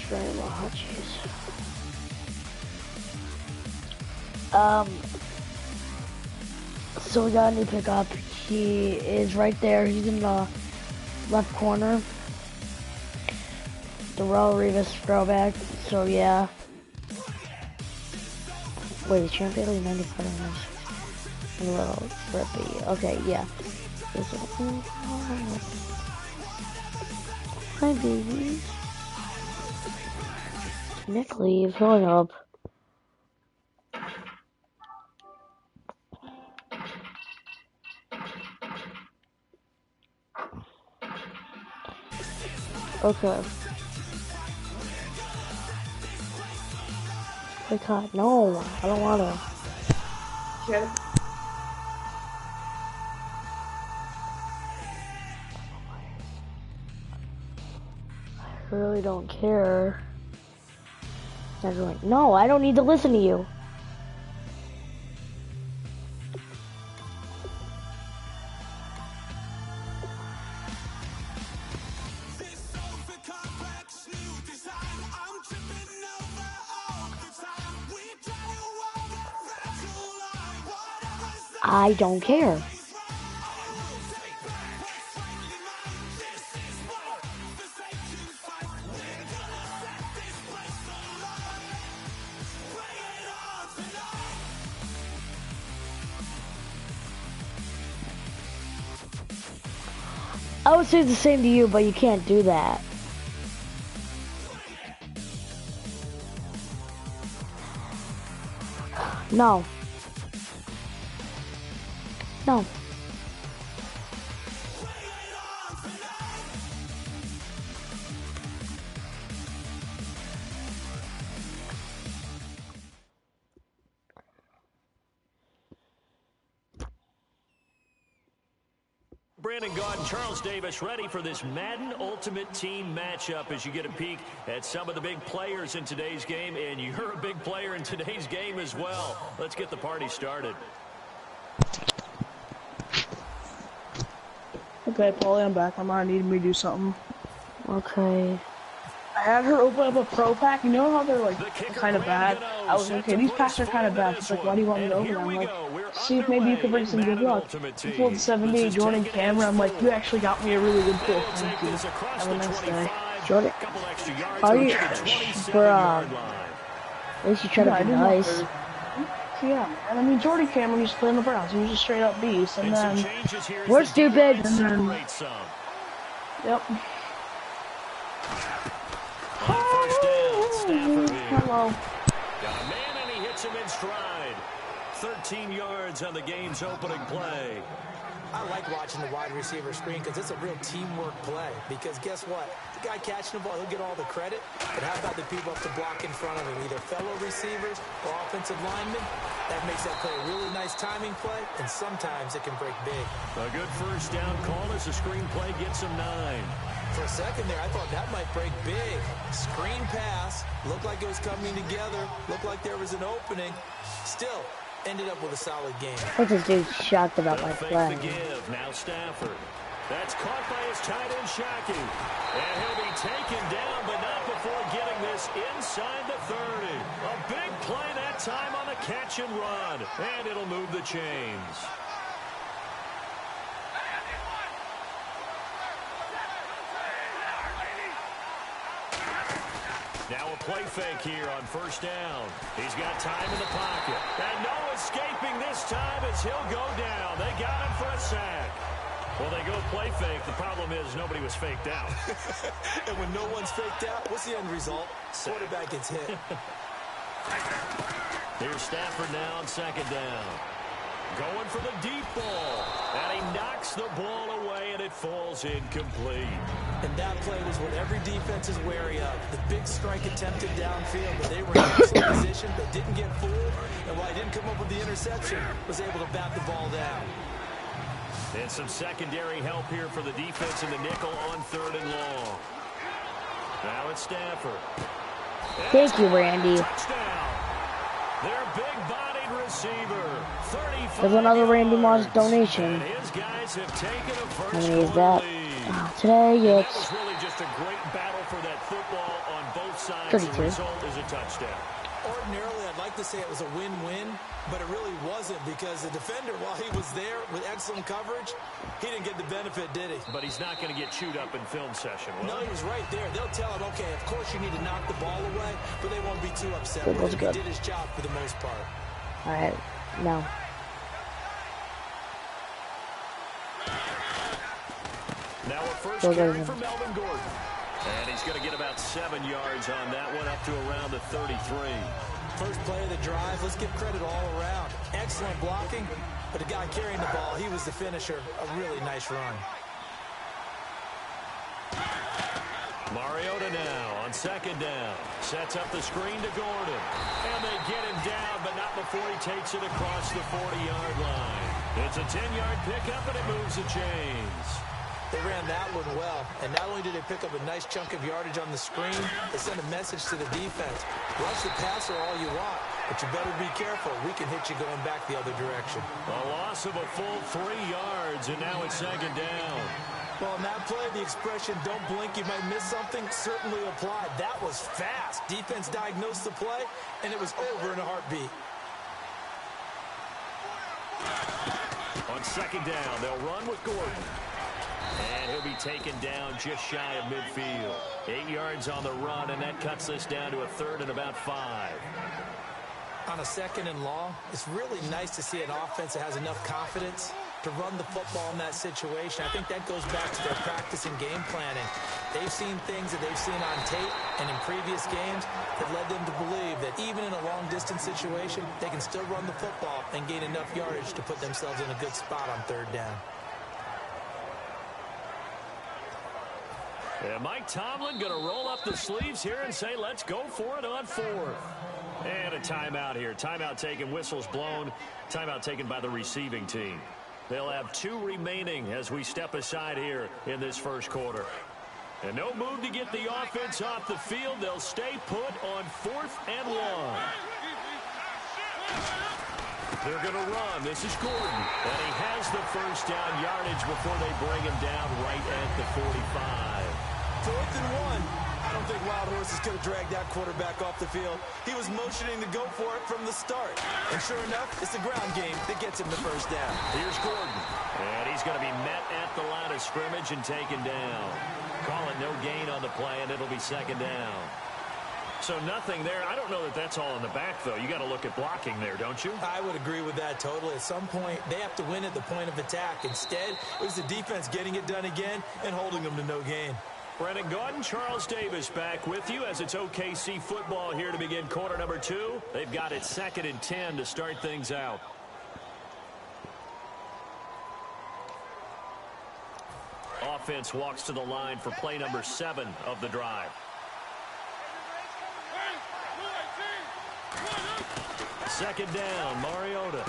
stream. Oh, jeez. So we got a new pickup. He is right there. He's in the left corner. Darrell Rivas throwback. So yeah. Wait, champion only 95 a little trippy. Okay, yeah. Hi, babies. Nick leave. Hold up. Okay. Oh God, no, I don't wanna. Okay. I really don't care. They're like, no, I don't need to listen to you. I don't care. I would say the same to you, but you can't do that. No. No. Brandon Gaudin, Charles Davis ready for this Madden Ultimate Team matchup as you get a peek at some of the big players in today's game, and you're a big player in today's game as well. Let's get the party started. Okay, Paulie, I'm back. I'm on. Needing me to do something. Okay. I had her open up a pro pack. You know how they're like kind of bad? I was like, okay, these packs are kind of bad. She's like, why do you want me to open them? I'm like, see if maybe you could bring some good luck. He pulled 70 Jordan Cameron. I'm like, you actually got me a really good pull. Thank you. Have a nice day. Jordan. How are you? Bruh. At least you try to be nice. Yeah, and I mean, Jordan Cameron used to play in the Browns. He was a straight up beast. And then, we're stupid. And then, yep. First down, Stafford here. Hello. Got a man and he hits him in stride. 13 yards on the game's opening play. I like watching the wide receiver screen because it's a real teamwork play. Because guess what? The guy catching the ball, he'll get all the credit. But how about the people up to block in front of him, either fellow receivers or offensive linemen? That makes that play a really nice timing play, and sometimes it can break big. A good first down call as the screen play gets him 9. For a second there, I thought that might break big. Screen pass, looked like it was coming together, looked like there was an opening. Still, ended up with a solid game. What's this dude shocked about my play? Now Stafford. That's caught by his tight end, Shockey. And he'll be taken down, but not before getting this inside the 30. A big play that time on the catch and run. And it'll move the chains. Now a play fake here on first down. He's got time in the pocket. And no escaping this time as he'll go down. They got him for a sack. Well, they go play fake. The problem is nobody was faked out. And when no one's faked out, what's the end result? Quarterback gets hit. Here's Stafford now on second down. Going for the deep ball. And he knocks the ball away, and it falls incomplete. And that play was what every defense is wary of. The big strike attempted downfield, but they were in excellent position. They didn't get fooled. And while he didn't come up with the interception, was able to bat the ball down. And some secondary help here for the defense in the nickel on 3rd and long. Now it's Stafford. Thank you, Randy. Touchdown. Their big-bodied receiver, 35 There's another Randy Moss donation. And his guys have taken a How many is first that? lead. Today That it's was really just a great battle for that football on both sides. 32. The result is a touchdown. Ordinarily, I'd like to say it was a win-win, but it really wasn't because the defender, while he was there with excellent coverage, he didn't get the benefit, did he? But he's not going to get chewed up in film session, will No, he? he was right there. They'll tell him, okay, of course you need to knock the ball away, but they won't be too upset with him. He did his job for the most part. all right now. Now a first Go, carry go, go. for Melvin Gordon. And he's going to get about 7 yards on that one, up to around the 33. First play of the drive, let's give credit all around. Excellent blocking, but the guy carrying the ball, he was the finisher. A really nice run. Mariota now on second down. Sets up the screen to Gordon. And they get him down, but not before he takes it across the 40-yard line. It's a 10-yard pickup, and it moves the chains. They ran that one well, and not only did they pick up a nice chunk of yardage on the screen, they sent a message to the defense. Rush the passer all you want, but you better be careful. We can hit you going back the other direction. A loss of a full 3 yards, and now it's second down. Well, in that play, the expression, don't blink, you might miss something, certainly applied. That was fast. Defense diagnosed the play, and it was over in a heartbeat. On second down, they'll run with Gordon. And he'll be taken down just shy of midfield. 8 yards on the run, and that cuts this down to a third and about 5. On a second and long, it's really nice to see an offense that has enough confidence to run the football in that situation. I think that goes back to their practice and game planning. They've seen things that they've seen on tape and in previous games that led them to believe that even in a long-distance situation, they can still run the football and gain enough yardage to put themselves in a good spot on third down. And Mike Tomlin going to roll up the sleeves here and say, let's go for it on fourth. And a timeout here. Timeout taken, whistles blown. Timeout taken by the receiving team. They'll have 2 remaining as we step aside here in this first quarter. And no move to get the offense off the field. They'll stay put on 4th and 1. They're going to run. This is Gordon. And he has the first down yardage before they bring him down right at the 45. 4th and 1. I don't think Wild Horses could have dragged that quarterback off the field. He was motioning to go for it from the start. And sure enough, it's the ground game that gets him the first down. Here's Gordon. And he's going to be met at the line of scrimmage and taken down. Call it no gain on the play, and it'll be second down. So nothing there. I don't know that that's all in the back, though. You got to look at blocking there, don't you? I would agree with that totally. At some point, they have to win at the point of attack. Instead, it was the defense getting it done again and holding them to no gain. Brennan Gaudin, Charles Davis back with you as it's OKC football here to begin quarter number 2. They've got it 2nd and 10 to start things out. Offense walks to the line for play number 7 of the drive. Second down, Mariota.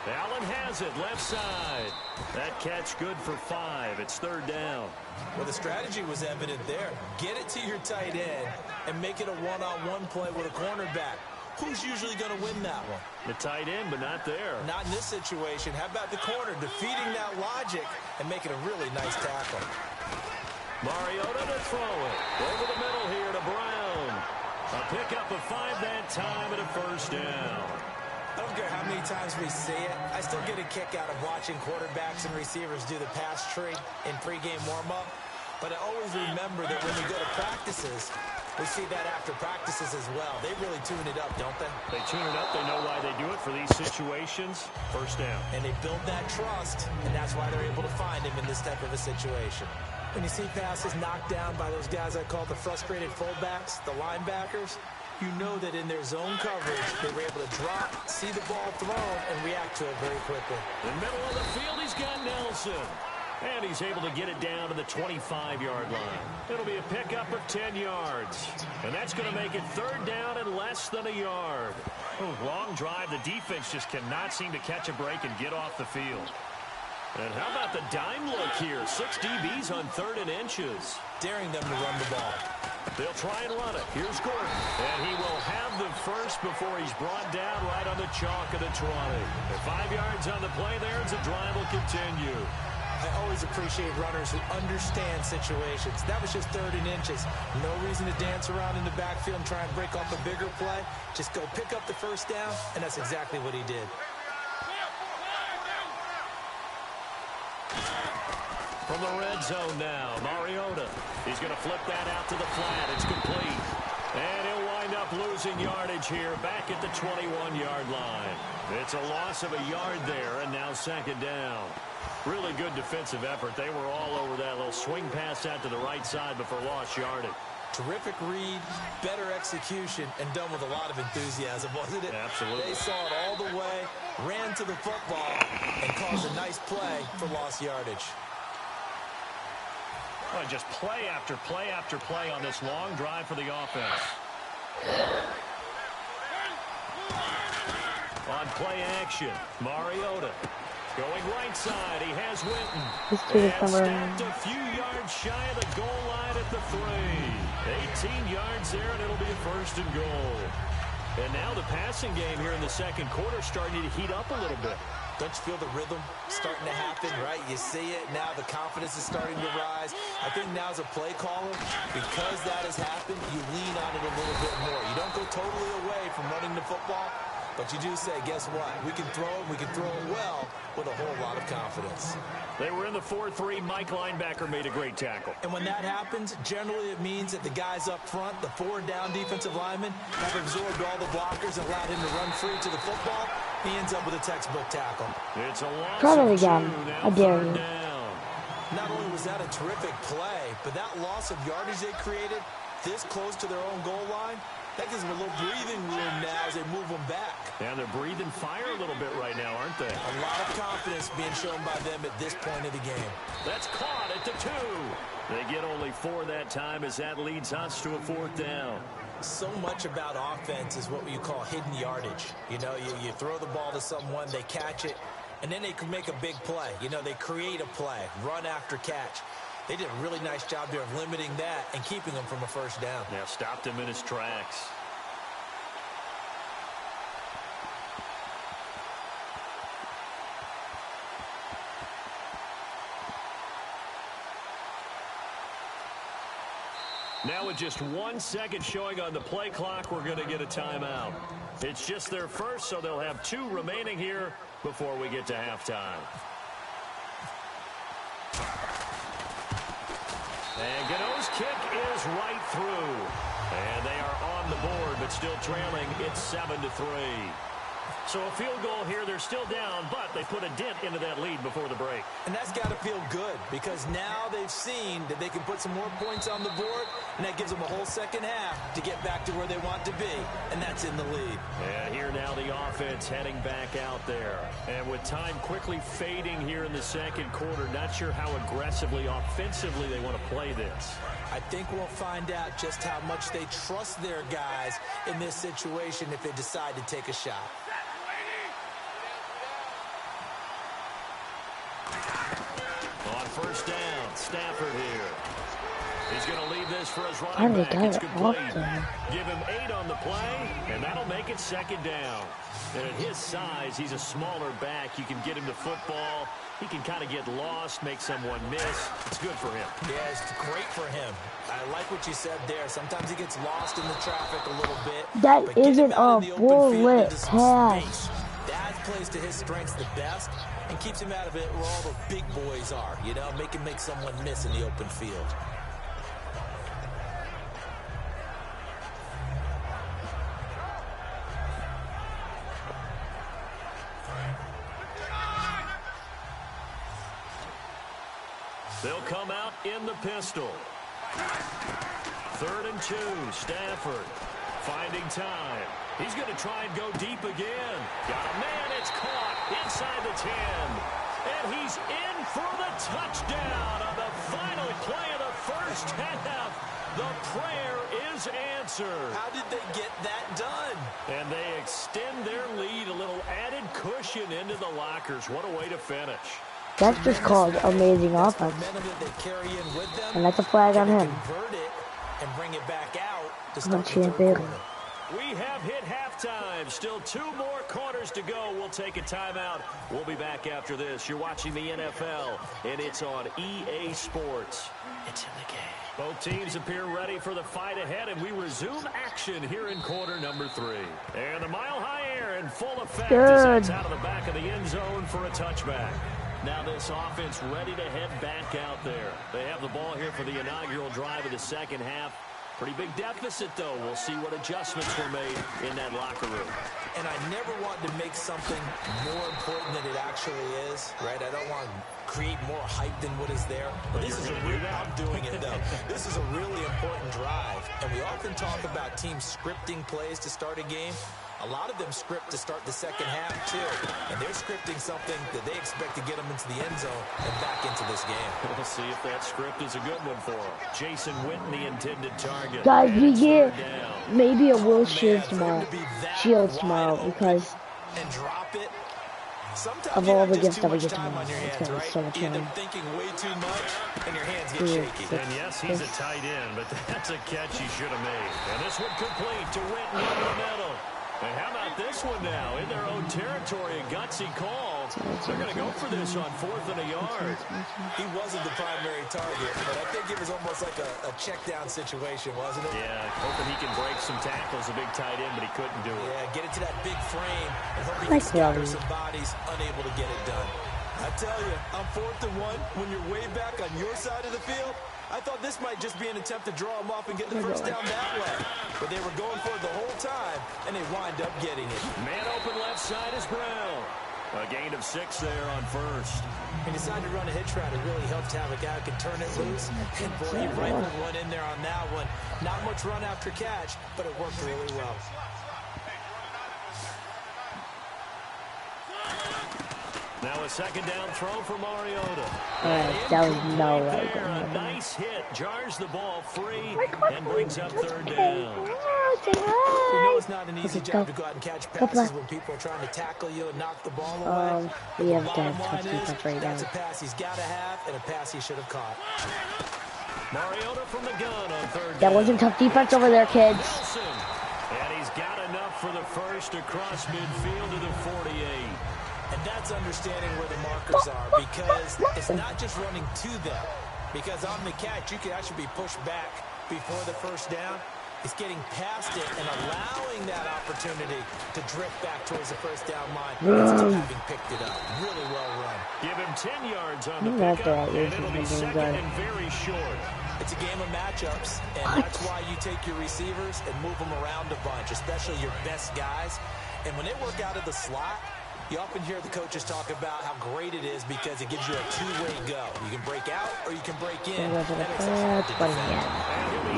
Allen has it, left side. That catch good for 5. It's 3rd down. Well, the strategy was evident there. Get it to your tight end and make it a one-on-one play with a cornerback. Who's usually going to win that one? The tight end, but not there. Not in this situation. How about the corner defeating that logic and making a really nice tackle? Mariota to throw it. Over the middle here to Brown. A pickup of 5 that time and a first down. I don't care how many times we see it. I still get a kick out of watching quarterbacks and receivers do the pass tree in pregame warm-up. But I always remember that when we go to practices, we see that after practices as well. They really tune it up, don't they? They tune it up. They know why they do it for these situations. First down. And they build that trust, and that's why they're able to find him in this type of a situation. When you see passes knocked down by those guys I call the frustrated fullbacks, the linebackers, you know that in their zone coverage, they were able to drop, see the ball thrown, and react to it very quickly. In the middle of the field, he's got Nelson. And he's able to get it down to the 25-yard line. It'll be a pickup of 10 yards. And that's going to make it 3rd down and less than a yard. Long drive. The defense just cannot seem to catch a break and get off the field. And how about the dime look here? 6 DBs on 3rd and inches. Daring them to run the ball. They'll try and run it. Here's Gordon. And he will have the first before he's brought down right on the chalk of the 20. And 5 yards on the play there as the drive will continue. I always appreciate runners who understand situations. That was just 3rd and inches. No reason to dance around in the backfield and try and break off a bigger play. Just go pick up the first down, and that's exactly what he did. From the red zone now, Mariota. He's going to flip that out to the flat. It's complete. And he'll wind up losing yardage here back at the 21-yard line. It's a loss of a yard there, and now 2nd down. Really good defensive effort. They were all over that little swing pass out to the right side before lost yardage. Terrific read, better execution, and done with a lot of enthusiasm, wasn't it? Absolutely. They saw it all the way, ran to the football, and caused a nice play for lost yardage. Well, just play after play after play on this long drive for the offense. On play action, Mariota. Going right side, he has Winton. And stopped a few yards shy of the goal line at the 3. 18 yards there, and it'll be a 1st and goal. And now the passing game here in the 2nd quarter starting to heat up a little bit. Don't you feel the rhythm starting to happen, right? You see it. Now the confidence is starting to rise. I think now as a play caller, because that has happened, you lean on it a little bit more. You don't go totally away from running the football, but you do say, guess what? We can throw it. We can throw it well with a whole lot of confidence. They were in the 4-3. Mike linebacker made a great tackle. And when that happens, generally it means that the guys up front, the 4-down defensive linemen, have absorbed all the blockers and allowed him to run free to the football. He ends up with a textbook tackle. It's a loss. Try it again. I dare you. Not only was that a terrific play, but that loss of yardage they created this close to their own goal line, that gives them a little breathing room now as they move them back. Yeah, they're breathing fire a little bit right now, aren't they? A lot of confidence being shown by them at this point of the game. That's caught at the 2. They get only 4 that time as that leads us to a 4th down. So much about offense is what you call hidden yardage. You know, you throw the ball to someone, they catch it, and then they can make a big play. You know, they create a play, run after catch. They did a really nice job there of limiting that and keeping him from a 1st down. Yeah, stopped him in his tracks. Now with just 1 second showing on the play clock, we're going to get a timeout. It's just their first, so they'll have 2 remaining here before we get to halftime. And Gano's kick is right through. And they are on the board, but still trailing. It's 7-3. So a field goal here, they're still down, but they put a dent into that lead before the break. And that's got to feel good because now they've seen that they can put some more points on the board, and that gives them a whole 2nd half to get back to where they want to be, and that's in the lead. Yeah, here now the offense heading back out there. And with time quickly fading here in the 2nd quarter, not sure how aggressively, offensively they want to play this. I think we'll find out just how much they trust their guys in this situation if they decide to take a shot. On 1st down, Stafford here. He's going to leave this for his running back. It's complete. Give him 8 on the play, and that'll make it 2nd down. And at his size, he's a smaller back. You can get him to football. He can kind of get lost, make someone miss. It's good for him. Yeah, it's great for him. I like what you said there. Sometimes he gets lost in the traffic a little bit. That isn't a bullet pass. That plays to his strengths the best and keeps him out of it where all the big boys are. You know, make him make someone miss in the open field. They'll come out in the pistol. 3rd and 2, Stafford finding time. He's going to try and go deep again. Got a man, it's caught inside the 10. And he's in for the touchdown on the final play of the 1st half. The prayer is answered. How did they get that done? And they extend their lead, a little added cushion into the lockers. What a way to finish. That's just called amazing offense. And that's a flag on him. And bring it back out to I'm start the 3rd quarter. We have hit halftime. Still 2 more quarters to go. We'll take a timeout. We'll be back after this. You're watching the NFL, and it's on EA Sports. It's in the game. Both teams appear ready for the fight ahead, and we resume action here in quarter number 3. And the mile-high air in full effect as that's out of the back of the end zone for a touchback. Now this offense ready to head back out there. They have the ball here for the inaugural drive of the second half. Pretty big deficit, though. We'll see what adjustments were made in that locker room. And I never want to make something more important than it actually is, right? I don't want to create more hype than what is there. But this is a real, I'm doing it, though. This is a really important drive. And we often talk about teams scripting plays to start a game. A lot of them script to start the second half, too. And they're scripting something that they expect to get them into the end zone and back into this game. We'll see if that script is a good one for them. Jason Witten, the intended target. Guys, we get maybe a Will Shields tomorrow. Because and drop it. of all the gifts that we get tomorrow. It's going to be so much fun. Thinking way too much, and your hands get shaky. And yes, he's a tight end, but that's a catch he should have made. And this one complete to Witten over the middle. And how about this one now? In their own territory, a gutsy call. They're going to go for this on 4th and a yard. He wasn't the primary target, but I think it was almost like a check-down situation, wasn't it? Yeah, hoping he can break some tackles, a big tight end, but he couldn't do it. Yeah, get it to that big frame and hope he can scatter some bodies, unable to get it done. I tell you, on 4th and 1, when you're way back on your side of the field, I thought this might just be an attempt to draw him off and get the first down that way. But they were going for it the whole time, and they wind up getting it. Man open left side is Brown. A gain of 6 there on first. He decided to run a hitch route. It really helped to have a guy who can turn it loose. And boy, he rifled one in there on that one. Not much run after catch, but it worked really well. Now a second down throw for Mariota. That was no way. A nice hit. Jars the ball free and brings up 3rd down. You know it's not an easy job to go out and catch passes when people are trying to tackle you and knock the ball away. We have to have touch defense right now. That's a pass he's got to have and a pass he should have caught. Mariota from the gun on 3rd down. That wasn't tough defense over there, kids. And he's got enough for the first across midfield to the 48. And that's understanding where the markers are, because it's not just running to them. Because on the catch, you can actually be pushed back before the first down. It's getting past it and allowing that opportunity to drift back towards the first down line instead of having picked it up. Really well run. Give him 10 yards on the pickup, and it'll be second and very short. It's a game of matchups, and that's why you take your receivers and move them around a bunch, especially your best guys. And when they work out of the slot, you often hear the coaches talk about how great it is because it gives you a two-way go. You can break out or you can break in. And he'll be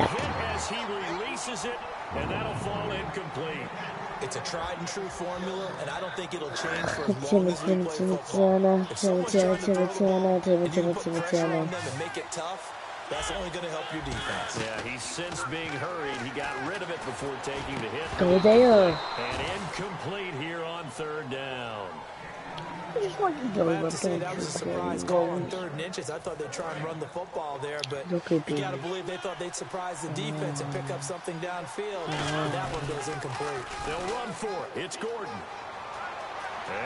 hit as he releases it, and that'll fall incomplete. It's a tried-and-true formula, and I don't think it'll change for as long as we play football. If someone's trying to break apart, and you can put pressure on them and make it tough, that's only going to help your defense. Yeah, he's since being hurried. He got rid of it before taking the hit. Go there. And incomplete here on 3rd down. I have to say that was a surprise call on 3rd and inches. I thought they'd try and run the football there, but you got to believe they thought they'd surprise the defense and pick up something downfield. And that one goes incomplete. They'll run for it. It's Gordon.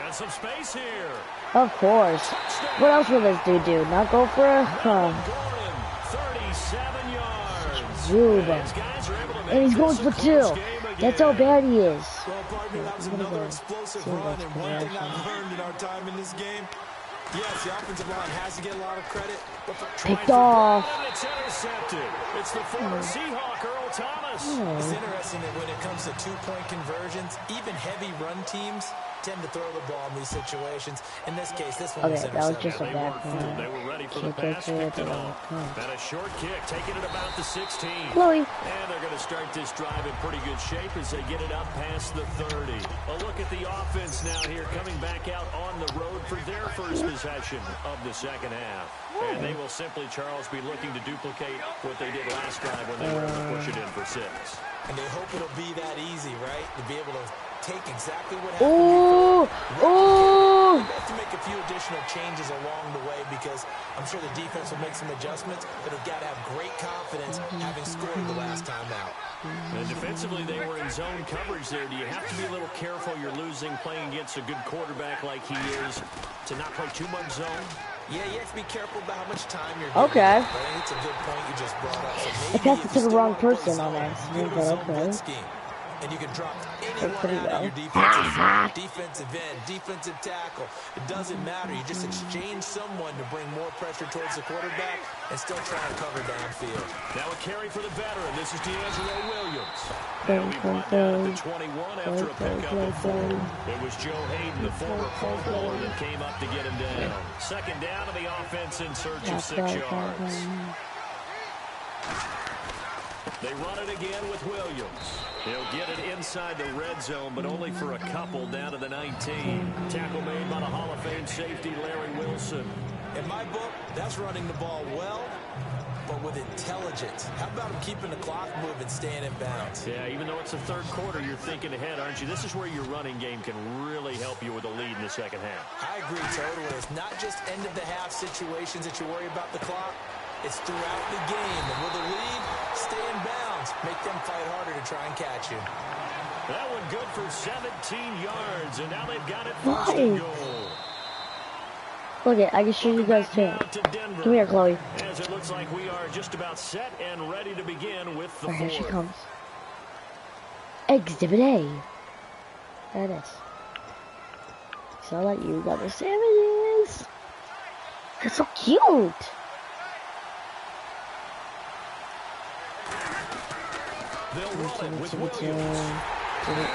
And some space here. Of course. What else will this dude do? Not go for a... Gordon, 37 yards. Zuba. And he's going for 2. That's how bad he is. Well, partner, that was another explosive run, and one thing I've learned in our time in this game, yes, the offensive line has to get a lot of credit, but picked off. It's intercepted. It's the former Seahawk, Earl Thomas. It's interesting that when it comes to two-point conversions, even heavy run teams tend to throw the ball in these situations. In this case, this one was intercepted. That was just a bad play. They were ready for the pass, picked it off. And a short kick, taking it about the 16. Chloe. And they're going to start this drive in pretty good shape as they get it up past the 30. A look at the offense now here, coming back out on the road for their first possession of the second half. And they will simply, Charles, be looking to duplicate what they did last drive when they were able to push it in for 6. And they hope it'll be that easy, right? To be able to take exactly what happened. Oh! Woo! They have to make a few additional changes along the way because I'm sure the defense will make some adjustments, but they've got to have great confidence having scored the last time out. And defensively, they were in zone coverage there. Do you have to be a little careful? You're losing playing against a good quarterback like he is to not play too much zone? Yeah, you have to be careful about how much time you're giving. Okay. But I think it's a good point you just brought up. So I passed it to the wrong person on accident, but okay. And you can drop anyone out of your defensive end, defensive tackle. It doesn't matter. You just exchange someone to bring more pressure towards the quarterback and still try to cover downfield. Now a carry for the veteran. This is D'Angelo Williams. He'll be brought down at the 21 after a pickup of 4. It was Joe Hayden, the former Pro Bowler, that came up to get him down. Second down to the offense in search of 6 yards. They run it again with Williams. He'll get it inside the red zone, but only for a couple down to the 19. Tackle made by the Hall of Fame safety, Larry Wilson. In my book, that's running the ball well, but with intelligence. How about him keeping the clock moving, staying in bounds? Yeah, even though it's the third quarter, you're thinking ahead, aren't you? This is where your running game can really help you with a lead in the second half. I agree totally. It's not just end-of-the-half situations that you worry about the clock. It's throughout the game. And with a lead, stay in bounds. Make them fight harder to try and catch you. That one good for 17 yards, and now they've got it first and goal. Okay, I can show you guys too. Come here, Chloe. As it looks like we are just about set and ready to begin with the Right, here she fourth. comes. Exhibit A. There it is. So that you got the sandwiches. That's so cute. They'll run it with Williams.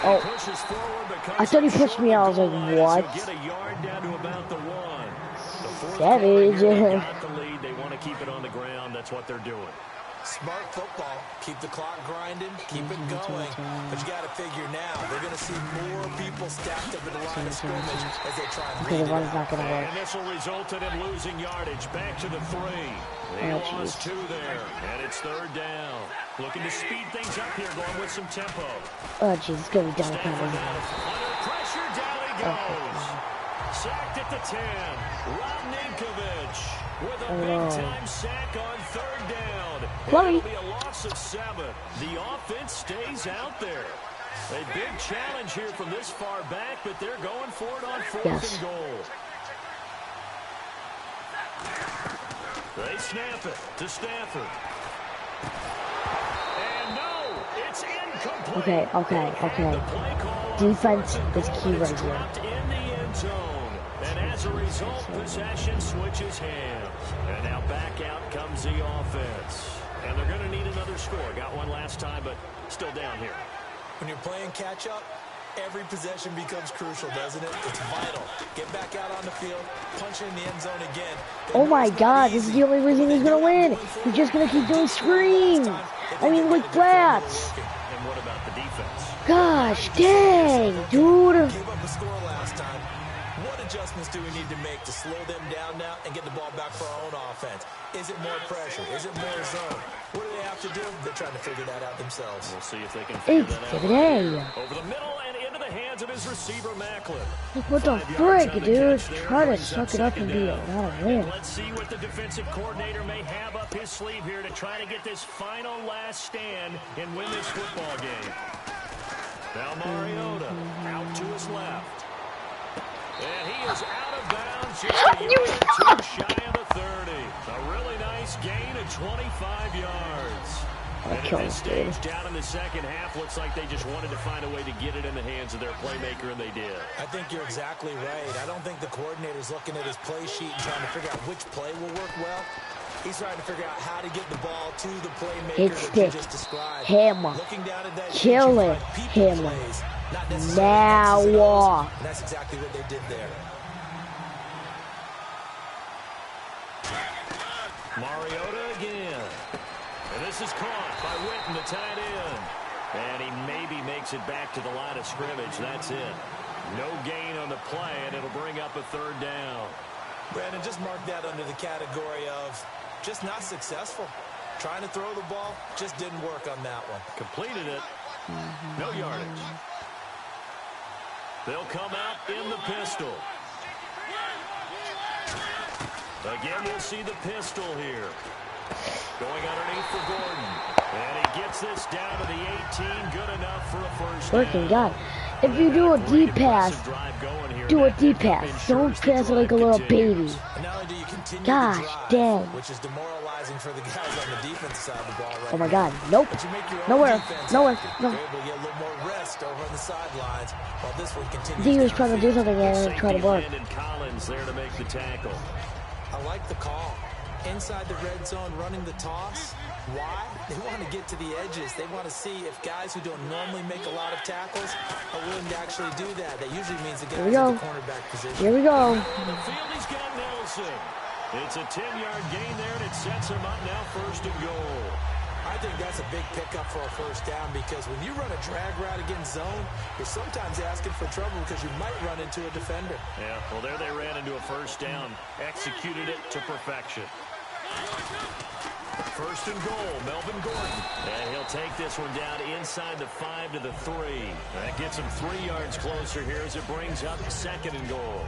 Oh, Pushes forward, but I thought he pushed me out. I was like, what? Get a yard down to about the 1. The fourth Savage. quarter, they got the lead. They want to keep it on the ground. That's what they're doing. Smart football. Keep the clock grinding. Keep it going. But you got to figure now, they're going to see more people stacked up at the line of scrimmage as they try and Okay, the run's not going to work. And this will result in him losing yardage. Back to the 3. They lost 2 there. And it's third down. Looking to speed things up here, going with some tempo. Oh, jeez, it's going to be down Stafford cover. under pressure, down he goes. Sacked at the 10. Rob Ninkovich with a big-time sack on third down. Chloe. It'll be a loss of 7. The offense stays out there. A big challenge here from this far back, but they're going for it on 4th and goal. They snap it to Stafford. And no, it's incomplete. Okay. Defense is key right here. In the end zone. And as a result, possession switches hands. And now back out comes the offense. And they're going to need another score. Got one last time, but still down here. When you're playing catch-up, every possession becomes crucial, doesn't it? It's vital. Get back out on the field, punch in the end zone again. Oh my god, this is the only reason he's going to win. He's just going to keep doing screens. I mean, like flats. And what about the defense? Gosh, dang, dude. Gave up a score last time. What adjustments do we need to make to slow them down now and get the ball back for our own offense? Is it more pressure? Is it more zone? What do they have to do? They're trying to figure that out themselves. We'll see if they can figure that out. Exhibit A. Over the middle and into the hands of his receiver, Macklin. What the frick, dude? Try to suck it up and be a win. Let's see what the defensive coordinator may have up his sleeve here to try to get this final last stand and win this football game. Now Mariota out to his left. And he is out of bounds just a yard or 2 shy of the 30. A really nice gain of 25 yards. And at this stage, down in the second half, looks like they just wanted to find a way to get it in the hands of their playmaker, and they did. I think you're exactly right. I don't think the coordinator's looking at his play sheet and trying to figure out which play will work well. He's trying to figure out how to get the ball to the playmaker that you just described. Hammer. Looking down at that Kill it. Hammer. Now. And that's exactly what they did there. Mariota again. And this is caught by Witten, the tight end. And he maybe makes it back to the line of scrimmage. That's it. No gain on the play, and it'll bring up a third down. Brandon, just mark that under the category of just not successful. Trying to throw the ball, just didn't work on that one. Completed it. No yardage. They'll come out in the pistol. Again, we'll see the pistol here. Going underneath for Gordon. And he gets this down to the 18. Good enough for a first down. Freaking God. If you do a deep pass, do a deep pass. Don't pass like a little baby. Gosh dang. Which is demoralizing for the guys on the defense side of the ball right Oh my God. Nope. Nowhere. Nowhere. No. They're able to get a little more rest over on the sidelines while this one continues. He was trying to do something and try to work. Collins there to make the tackle. I like the call. Inside the red zone, running the toss. Why? They want to get to the edges. They want to see if guys who don't normally make a lot of tackles are willing to actually do that. That usually means the guys in the cornerback position. Here we go. On the field, he's got Nelson. It's a 10-yard gain there, and it sets him up now 1st and goal. I think that's a big pickup for a first down because when you run a drag route against zone, you're sometimes asking for trouble because you might run into a defender. Yeah, well, there they ran into a first down. Executed it to perfection. 1st and goal, Melvin Gordon. And he'll take this one down inside the 5 to the 3. That gets him 3 yards closer here as it brings up 2nd and goal.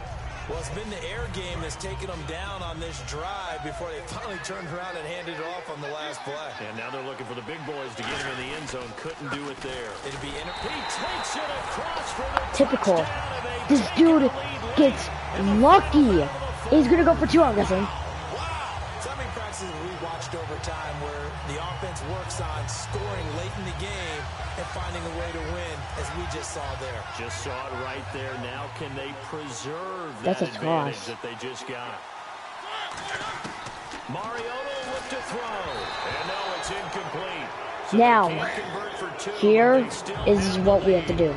Well, it's been the air game that's taken them down on this drive before they finally turned around and handed it off on the last play. And now they're looking for the big boys to get him in the end zone. Couldn't do it there. It'd be He takes it across for the Typical. touchdown. This dude gets lucky. He's going to go for 2, I'm guessing. So many practices we watched over time where the offense works on scoring late in the game and finding a way to win, as we just saw there. Just saw it right there. Now can they preserve that advantage that they just got? Mariota looked to throw, and no, it's incomplete. So now, here is what we have to do.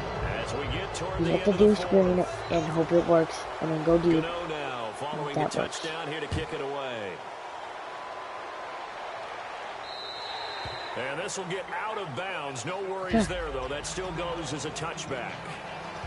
We have to do screen and hope it works, and then go deep. Now, following a touchdown here to kick it away. And this will get out of bounds. No worries there, though. That still goes as a touchback.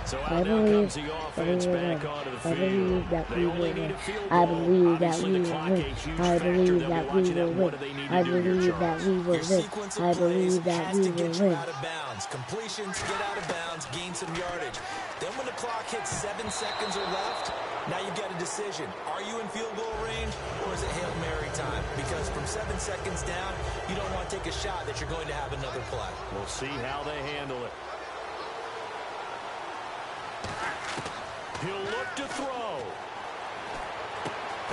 So out now comes the offense back onto the field. They only need a field goal. I believe that Obviously, we the will clock win. a huge I factor. believe They'll that be we watching will that. What win. do they need I to do here, believe that Charles? we will Your win. sequence I of plays believe that has we to will get you win. out of bounds. Completions, get out of bounds, gain some yardage. Then when the clock hits 7 seconds or left, now you've got a decision. Are you in field goal range, or is it Hail Mary time? Because from 7 seconds down, you don't want to take a shot that you're going to have another play. We'll see how they handle it. He'll look to throw.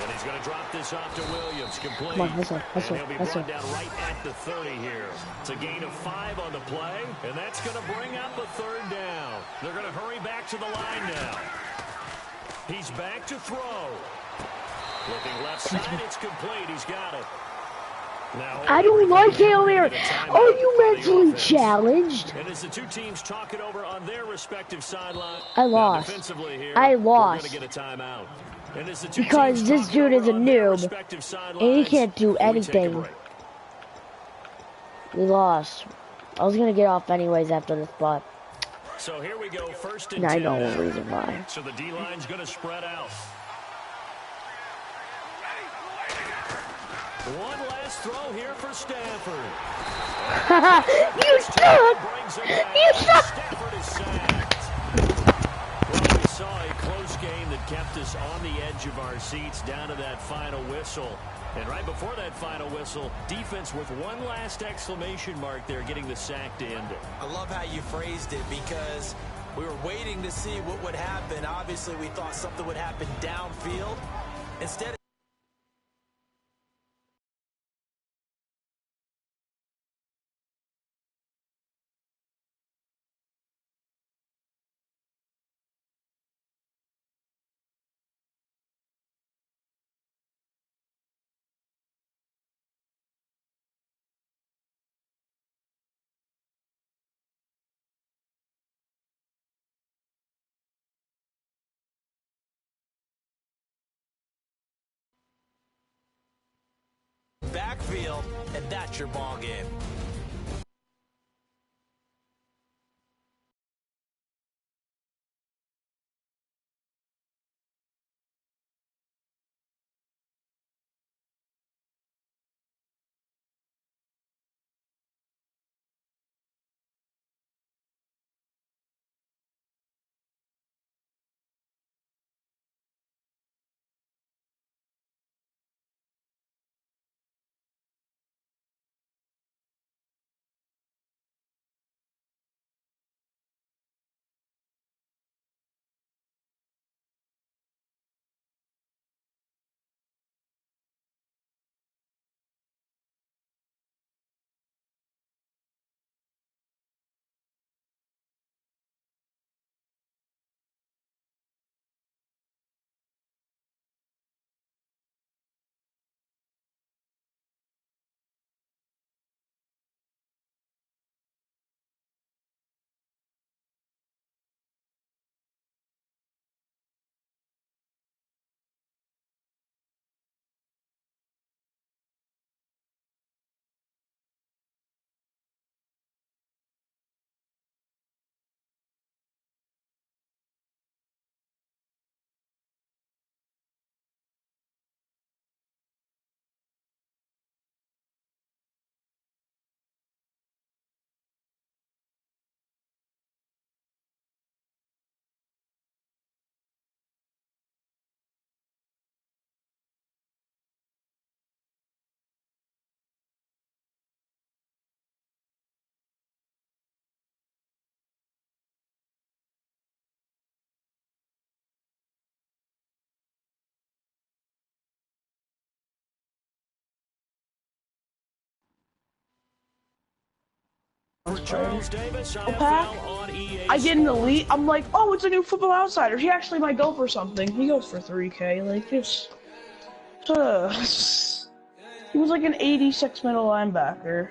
And he's going to drop this off to Williams. Complete. Come on, hustle, And hustle, he'll be hustle. brought down right at the 30 here. It's a gain of 5 on the play, and that's going to bring up a 3rd down. They're going to hurry back to the line now. He's back to throw. Looking left side, it's complete. He's got it. Now, I don't like Hail Mary. Are you mentally challenged? And as the two teams talk it over on their respective sideline, I lost. Defensively here, I we're lost. going to get a timeout. And as the two Because teams this talk dude it is a over on their noob, respective and he sidelines, can't do we take a anything. break. We lost. I was gonna get off anyways after this, but So here we go, 1st and 10. I know the reason why. So the D-line's going to spread out. One last throw here for Stafford. You suck! Brings him back. You suck! Stafford is sacked. Well, we saw a close game that kept us on the edge of our seats down to that final whistle. And right before that final whistle, defense with one last exclamation mark there, getting the sack to end it. I love how you phrased it because we were waiting to see what would happen. Obviously, we thought something would happen downfield. Instead, backfield, and that's your ball game. pack. I get an elite. I'm like, oh, it's a new Football Outsider. He actually might go for something. He goes for 3K. Like, just. He was like an 86 middle linebacker.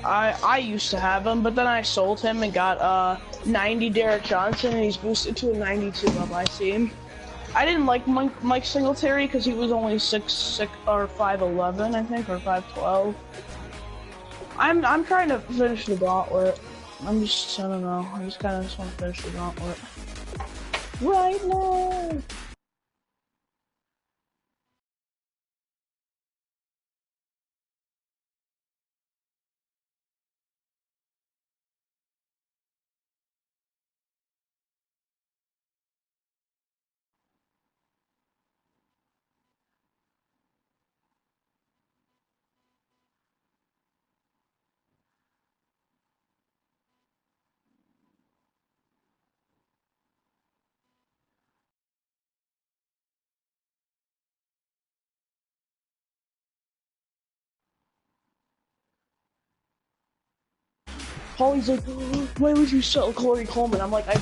I used to have him, but then I sold him and got 90 Derek Johnson, and he's boosted to a 92 on my team. I didn't like Mike Singletary because he was only 6'6" or 5'11", I think, or 5'12". I'm trying to finish the gauntlet. I don't know. I just kind of just want to finish the gauntlet right now. Holly's like, why would you sell Corey Coleman? I'm like, I